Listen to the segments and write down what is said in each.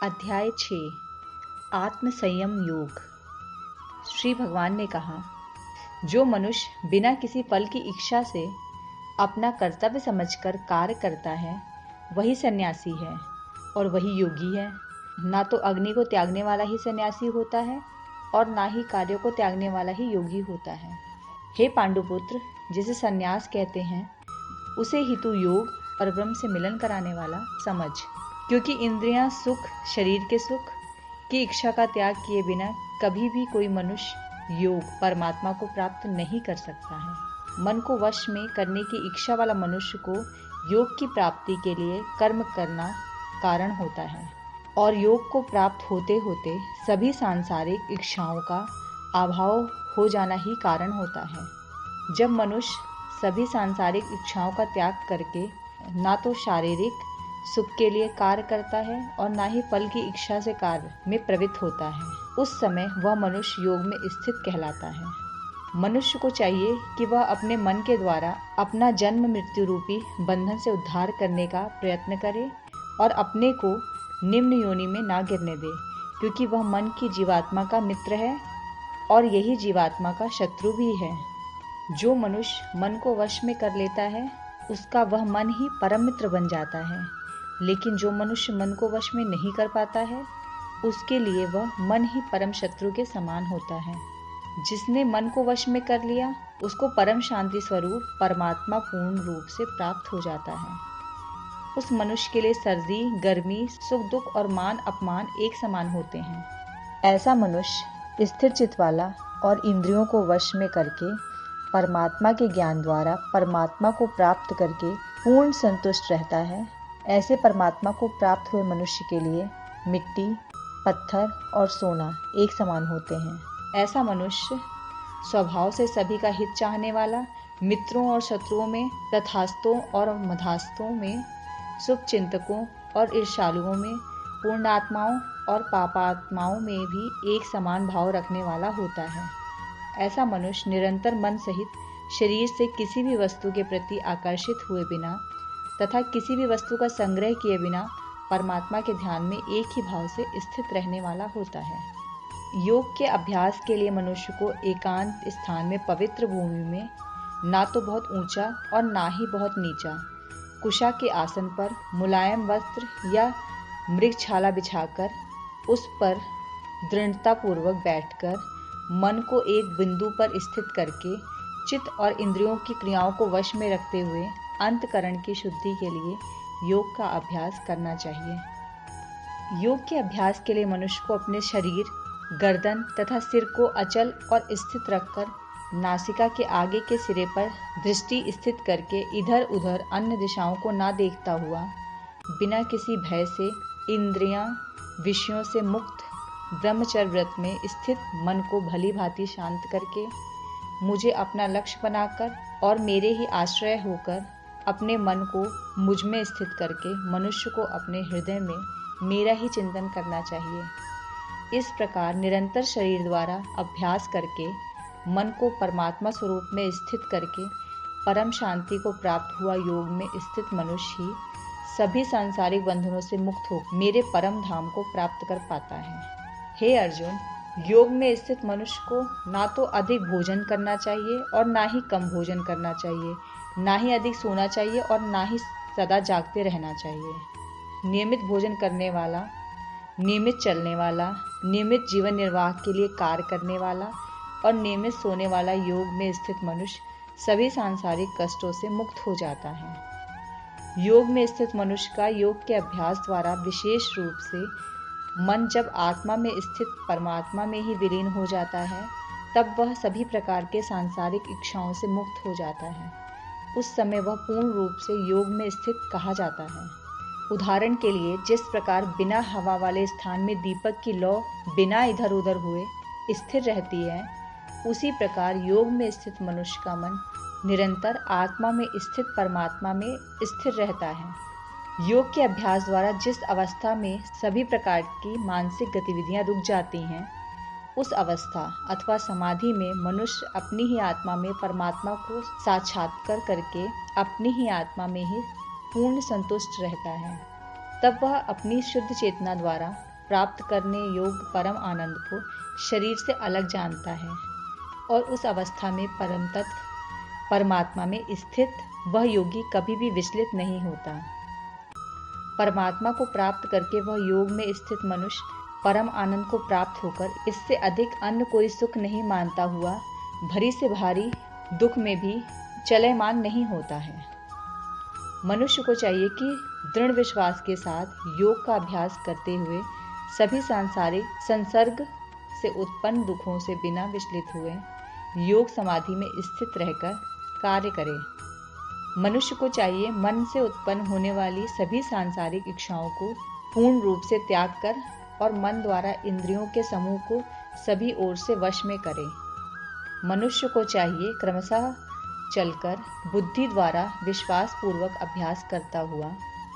अध्याय 6 आत्म संयम योग। श्री भगवान ने कहा, जो मनुष्य बिना किसी फल की इच्छा से अपना कर्तव्य समझकर कार्य करता है वही सन्यासी है और वही योगी है। ना तो अग्नि को त्यागने वाला ही सन्यासी होता है और ना ही कार्यों को त्यागने वाला ही योगी होता है। हे पांडुपुत्र, जिसे सन्यास कहते हैं उसे ही तू योग और ब्रह्म से मिलन कराने वाला समझ, क्योंकि इंद्रियां सुख, शरीर के सुख की इच्छा का त्याग किए बिना कभी भी कोई मनुष्य योग परमात्मा को प्राप्त नहीं कर सकता है। मन को वश में करने की इच्छा वाला मनुष्य को योग की प्राप्ति के लिए कर्म करना कारण होता है और योग को प्राप्त होते होते सभी सांसारिक इच्छाओं का अभाव हो जाना ही कारण होता है। जब मनुष्य सभी सांसारिक इच्छाओं का त्याग करके ना तो शारीरिक सुख के लिए कार्य करता है और ना ही फल की इच्छा से कार्य में प्रवृत्त होता है, उस समय वह मनुष्य योग में स्थित कहलाता है। मनुष्य को चाहिए कि वह अपने मन के द्वारा अपना जन्म मृत्यु रूपी बंधन से उद्धार करने का प्रयत्न करे और अपने को निम्न योनि में ना गिरने दे, क्योंकि वह मन की जीवात्मा का मित्र है और यही जीवात्मा का शत्रु भी है। जो मनुष्य मन को वश में कर लेता है उसका वह मन ही परम मित्र बन जाता है, लेकिन जो मनुष्य मन को वश में नहीं कर पाता है उसके लिए वह मन ही परम शत्रु के समान होता है। जिसने मन को वश में कर लिया उसको परम शांति स्वरूप परमात्मा पूर्ण रूप से प्राप्त हो जाता है। उस मनुष्य के लिए सर्दी, गर्मी, सुख दुख और मान अपमान एक समान होते हैं। ऐसा मनुष्य स्थिर चित्त वाला और इंद्रियों को वश में करके परमात्मा के ज्ञान द्वारा परमात्मा को प्राप्त करके पूर्ण संतुष्ट रहता है। ऐसे परमात्मा को प्राप्त हुए मनुष्य के लिए मिट्टी, पत्थर और सोना एक समान होते हैं। ऐसा मनुष्य स्वभाव से सभी का हित चाहने वाला, मित्रों और शत्रुओं में, तथास्तों और मधास्तों में, शुभ चिंतकों और ईर्ष्यालुओं में, पूर्णात्माओं और पापात्माओं में भी एक समान भाव रखने वाला होता है। ऐसा मनुष्य निरंतर मन सहित शरीर से किसी भी वस्तु के प्रति आकर्षित हुए बिना तथा किसी भी वस्तु का संग्रह किए बिना परमात्मा के ध्यान में एक ही भाव से स्थित रहने वाला होता है। योग के अभ्यास के लिए मनुष्य को एकांत स्थान में पवित्र भूमि में ना तो बहुत ऊंचा और ना ही बहुत नीचा कुशा के आसन पर मुलायम वस्त्र या मृगछाला बिछाकर उस पर दृढ़तापूर्वक बैठकर मन को एक बिंदु पर स्थित करके चित्त और इंद्रियों की क्रियाओं को वश में रखते हुए अंतकरण की शुद्धि के लिए योग का अभ्यास करना चाहिए। योग के अभ्यास के लिए मनुष्य को अपने शरीर, गर्दन तथा सिर को अचल और स्थित रखकर नासिका के आगे के सिरे पर दृष्टि स्थित करके इधर उधर अन्य दिशाओं को ना देखता हुआ बिना किसी भय से इंद्रियां, विषयों से मुक्त ब्रह्मचर्य व्रत में स्थित मन को भली भांति शांत करके मुझे अपना लक्ष्य बनाकर और मेरे ही आश्रय होकर अपने मन को मुझ में स्थित करके मनुष्य को अपने हृदय में मेरा ही चिंतन करना चाहिए। इस प्रकार निरंतर शरीर द्वारा अभ्यास करके मन को परमात्मा स्वरूप में स्थित करके परम शांति को प्राप्त हुआ योग में स्थित मनुष्य ही सभी सांसारिक बंधनों से मुक्त हो मेरे परम धाम को प्राप्त कर पाता है। हे अर्जुन, योग में स्थित मनुष्य को ना तो अधिक भोजन करना चाहिए और ना ही कम भोजन करना चाहिए, ना ही अधिक सोना चाहिए और ना ही सदा जागते रहना चाहिए। नियमित भोजन करने वाला, नियमित चलने वाला, नियमित जीवन निर्वाह के लिए कार्य करने वाला और नियमित सोने वाला योग में स्थित मनुष्य सभी सांसारिक कष्टों से मुक्त हो जाता है। योग में स्थित मनुष्य का योग के अभ्यास द्वारा विशेष रूप से मन जब आत्मा में स्थित परमात्मा में ही विलीन हो जाता है तब वह सभी प्रकार के सांसारिक इच्छाओं से मुक्त हो जाता है। उस समय वह पूर्ण रूप से योग में स्थित कहा जाता है। उदाहरण के लिए, जिस प्रकार बिना हवा वाले स्थान में दीपक की लौ बिना इधर उधर हुए स्थिर रहती है, उसी प्रकार योग में स्थित मनुष्य का मन निरंतर आत्मा में स्थित परमात्मा में स्थिर रहता है। योग के अभ्यास द्वारा जिस अवस्था में सभी प्रकार की मानसिक गतिविधियां रुक जाती हैं, उस अवस्था अथवा समाधि में मनुष्य अपनी ही आत्मा में परमात्मा को साक्षात्कार करके अपनी ही आत्मा में ही पूर्ण संतुष्ट रहता है। तब वह अपनी शुद्ध चेतना द्वारा प्राप्त करने योग्य परम आनंद को शरीर से अलग जानता है और उस अवस्था में परम तत्व परमात्मा में स्थित वह योगी कभी भी विचलित नहीं होता। परमात्मा को प्राप्त करके वह योग में स्थित मनुष्य परम आनंद को प्राप्त होकर इससे अधिक अन्य कोई सुख नहीं मानता हुआ भरी से भारी दुख में भी चलयमान नहीं होता है। मनुष्य को चाहिए कि दृढ़ विश्वास के साथ योग का अभ्यास करते हुए सभी सांसारिक संसर्ग से उत्पन्न दुखों से बिना विचलित हुए योग समाधि में स्थित रहकर कार्य करे। मनुष्य को चाहिए मन से उत्पन्न होने वाली सभी सांसारिक इच्छाओं को पूर्ण रूप से त्याग कर और मन द्वारा इंद्रियों के समूह को सभी ओर से वश में करे। मनुष्य को चाहिए क्रमशः चलकर बुद्धि द्वारा विश्वास पूर्वक अभ्यास करता हुआ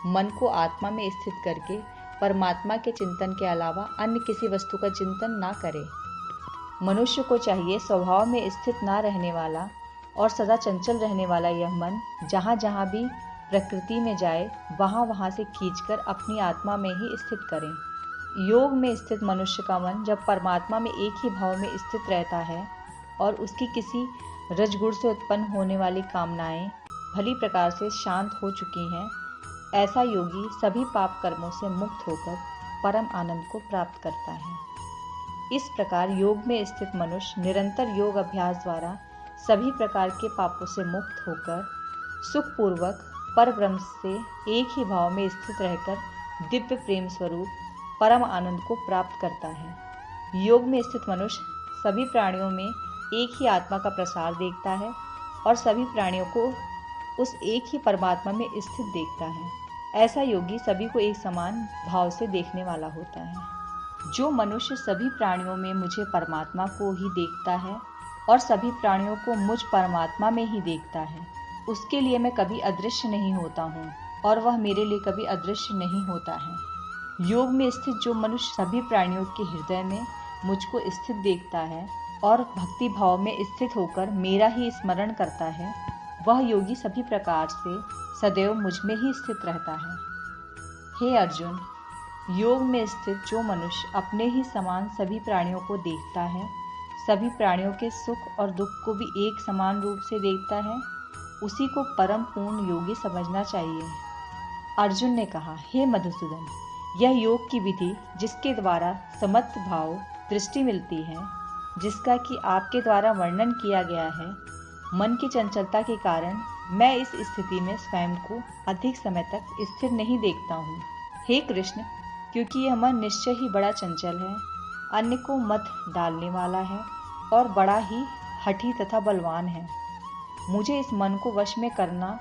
मन को आत्मा में स्थित करके परमात्मा के चिंतन के अलावा अन्य किसी वस्तु का चिंतन ना करे। मनुष्य को चाहिए स्वभाव में स्थित ना रहने वाला और सदा चंचल रहने वाला यह मन जहाँ जहाँ भी प्रकृति में जाए वहाँ वहाँ से खींचकर अपनी आत्मा में ही स्थित करें। योग में स्थित मनुष्य का मन जब परमात्मा में एक ही भाव में स्थित रहता है और उसकी किसी रजगुण से उत्पन्न होने वाली कामनाएं भली प्रकार से शांत हो चुकी हैं, ऐसा योगी सभी पाप कर्मों से मुक्त होकर परम आनंद को प्राप्त करता है। इस प्रकार योग में स्थित मनुष्य निरंतर योग अभ्यास द्वारा सभी प्रकार के पापों से मुक्त होकर सुखपूर्वक परब्रह्म से एक ही भाव में स्थित रहकर दिव्य प्रेम स्वरूप परम आनंद को प्राप्त करता है। योग में स्थित मनुष्य सभी प्राणियों में एक ही आत्मा का प्रसार देखता है और सभी प्राणियों को उस एक ही परमात्मा में स्थित देखता है। ऐसा योगी सभी को एक समान भाव से देखने वाला होता है। जो मनुष्य सभी प्राणियों में मुझे परमात्मा को ही देखता है और सभी प्राणियों को मुझ परमात्मा में ही देखता है, उसके लिए मैं कभी अदृश्य नहीं होता हूँ और वह मेरे लिए कभी अदृश्य नहीं होता है। योग में स्थित जो मनुष्य सभी प्राणियों के हृदय में मुझको स्थित देखता है और भक्ति भाव में स्थित होकर मेरा ही स्मरण करता है, वह योगी सभी प्रकार से सदैव मुझ में ही स्थित रहता है। हे अर्जुन, योग में स्थित जो मनुष्य अपने ही समान सभी प्राणियों को देखता है, सभी प्राणियों के सुख और दुख को भी एक समान रूप से देखता है, उसी को परम पूर्ण योगी समझना चाहिए। अर्जुन ने कहा, हे मधुसूदन, यह योग की विधि जिसके द्वारा समत्व भाव दृष्टि मिलती है, जिसका कि आपके द्वारा वर्णन किया गया है, मन की चंचलता के कारण मैं इस स्थिति में स्वयं को अधिक समय तक स्थिर नहीं देखता हूँ। हे कृष्ण, क्योंकि यह मन निश्चय ही बड़ा चंचल है, अन्य को मत डालने वाला है और बड़ा ही हठी तथा बलवान है, मुझे इस मन को वश में करना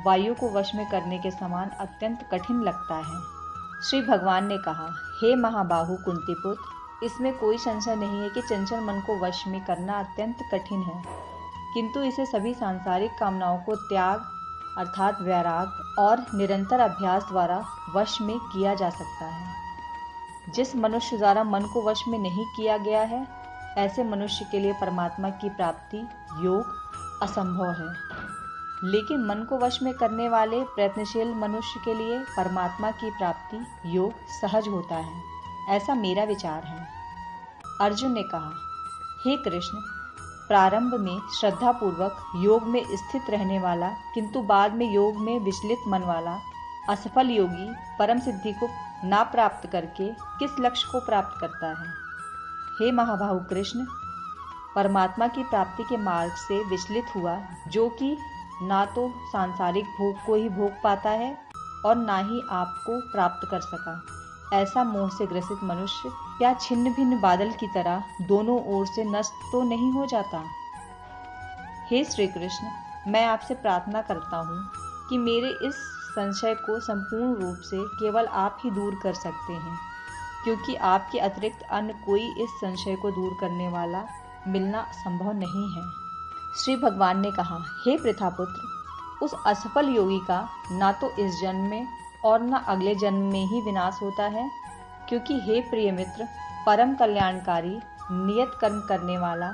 वायु को वश में करने के समान अत्यंत कठिन लगता है। श्री भगवान ने कहा, हे महाबाहु कुंती पुत्र, इसमें कोई संशय नहीं है कि चंचल मन को वश में करना अत्यंत कठिन है, किंतु इसे सभी सांसारिक कामनाओं को त्याग अर्थात वैराग और निरंतर अभ्यास द्वारा वश में किया जा सकता है। जिस मनुष्य द्वारा मन को वश में नहीं किया गया है, ऐसे मनुष्य के लिए परमात्मा की प्राप्ति योग असंभव है, लेकिन मन को वश में करने वाले प्रयत्नशील मनुष्य के लिए परमात्मा की प्राप्ति योग सहज होता है, ऐसा मेरा विचार है। अर्जुन ने कहा, हे कृष्ण, प्रारंभ में श्रद्धा पूर्वक योग में स्थित रहने वाला किंतु बाद में योग में विचलित मन वाला असफल योगी परम सिद्धि को ना प्राप्त करके किस लक्ष्य को प्राप्त करता है? हे महाबाहु कृष्ण, परमात्मा की प्राप्ति के मार्ग से विचलित हुआ जो कि ना तो सांसारिक भोग को ही भोग पाता है और ना ही आपको प्राप्त कर सका, ऐसा मोह से ग्रसित मनुष्य क्या छिन्न भिन्न बादल की तरह दोनों ओर से नष्ट तो नहीं हो जाता? हे श्री कृष्ण, मैं आपसे प्रार्थना करता हूँ कि मेरे इस संशय को संपूर्ण रूप से केवल आप ही दूर कर सकते हैं, क्योंकि आपके अतिरिक्त अन्य कोई इस संशय को दूर करने वाला मिलना संभव नहीं है। श्री भगवान ने कहा, हे पृथापुत्र, उस असफल योगी का ना तो इस जन्म में और न अगले जन्म में ही विनाश होता है, क्योंकि हे प्रिय मित्र, परम कल्याणकारी नियत कर्म करने वाला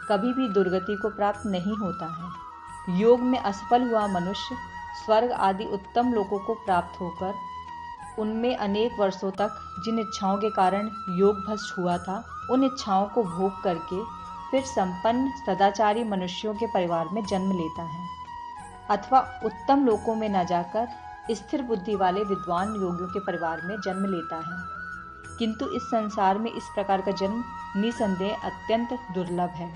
कभी भी दुर्गति को प्राप्त नहीं होता है। योग में असफल हुआ मनुष्य स्वर्ग आदि उत्तम लोकों को प्राप्त होकर उनमें अनेक वर्षों तक जिन इच्छाओं के कारण योग भ्रष्ट हुआ था, उन इच्छाओं को भोग करके फिर संपन्न सदाचारी मनुष्यों के परिवार में जन्म लेता है, अथवा उत्तम लोकों में न जाकर स्थिर बुद्धि वाले विद्वान योगियों के परिवार में जन्म लेता है। किंतु इस संसार में इस प्रकार का जन्म निसंदेह अत्यंत दुर्लभ है।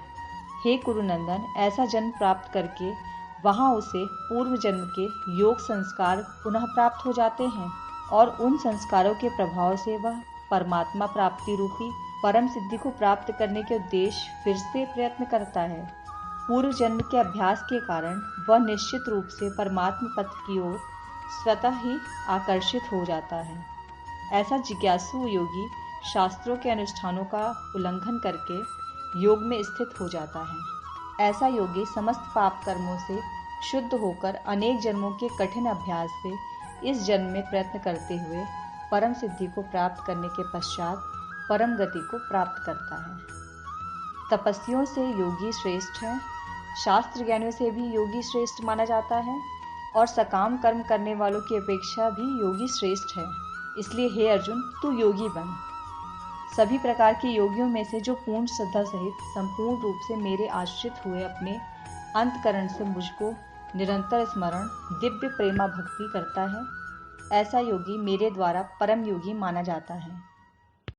हे कुरुनंदन, ऐसा जन्म प्राप्त करके वहाँ उसे पूर्व जन्म के योग संस्कार पुनः प्राप्त हो जाते हैं और उन संस्कारों के प्रभाव से वह परमात्मा प्राप्ति रूपी परम सिद्धि को प्राप्त करने के उद्देश्य फिर से प्रयत्न करता है। पूर्व जन्म के अभ्यास के कारण वह निश्चित रूप से परमात्मा पथ की ओर स्वतः ही आकर्षित हो जाता है। ऐसा जिज्ञासु योगी शास्त्रों के अनुष्ठानों का उल्लंघन करके योग में स्थित हो जाता है। ऐसा योगी समस्त पाप कर्मों से शुद्ध होकर अनेक जन्मों के कठिन अभ्यास से इस जन्म में प्रयत्न करते हुए परम सिद्धि को प्राप्त करने के पश्चात परम गति को प्राप्त करता है। तपस्वियों से योगी श्रेष्ठ है, शास्त्र ज्ञानियों से भी योगी श्रेष्ठ माना जाता है और सकाम कर्म करने वालों की अपेक्षा भी योगी श्रेष्ठ है। इसलिए हे अर्जुन, तू योगी बन। सभी प्रकार के योगियों में से जो पूर्ण श्रद्धा सहित संपूर्ण रूप से मेरे आश्रित हुए अपने अंतकरण से मुझको निरंतर स्मरण दिव्य प्रेमा भक्ति करता है, ऐसा योगी मेरे द्वारा परम योगी माना जाता है।